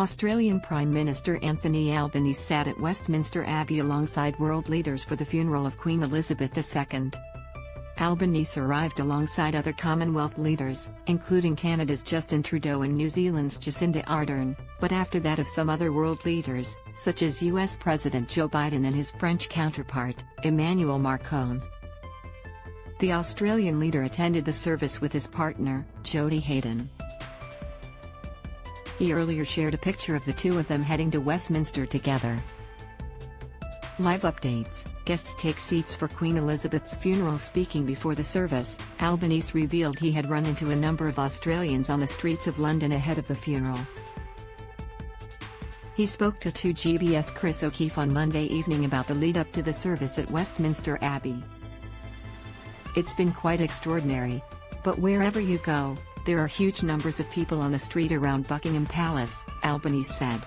Australian Prime Minister Anthony Albanese sat at Westminster Abbey alongside world leaders for the funeral of Queen Elizabeth II. Albanese arrived alongside other Commonwealth leaders, including Canada's Justin Trudeau and New Zealand's Jacinda Ardern, but after that of some other world leaders, such as US President Joe Biden and his French counterpart, Emmanuel Marcon. The Australian leader attended the service with his partner, Jodie Haydon. He earlier shared a picture of the two of them heading to Westminster together. Live updates: guests take seats for Queen Elizabeth's funeral. Speaking before the service, Albanese revealed he had run into a number of Australians on the streets of London ahead of the funeral. He spoke to 2GB's Chris O'Keefe on Monday evening about the lead-up to the service at Westminster Abbey. "It's been quite extraordinary. But wherever you go, there are huge numbers of people on the street around Buckingham Palace," Albanese said.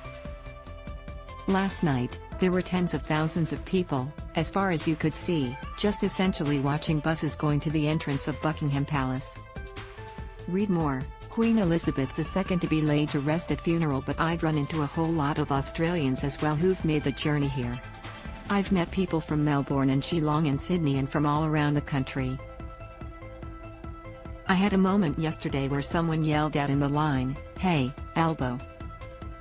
"Last night, there were tens of thousands of people, as far as you could see, just essentially watching buses going to the entrance of Buckingham Palace." Read more: Queen Elizabeth II to be laid to rest at funeral. "But I've run into a whole lot of Australians as well who've made the journey here. I've met people from Melbourne and Geelong and Sydney and from all around the country. I had a moment yesterday where someone yelled out in the line, 'Hey, Albo.'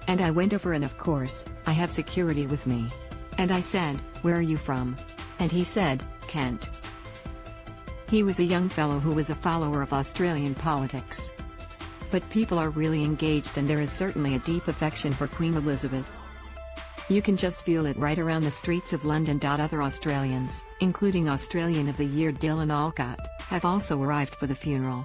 And I went over and of course, I have security with me. And I said, 'Where are you from?' And he said, 'Kent.' He was a young fellow who was a follower of Australian politics. But people are really engaged and there is certainly a deep affection for Queen Elizabeth. You can just feel it right around the streets of London. Other Australians, including Australian of the Year Dylan Alcott, have also arrived for the funeral.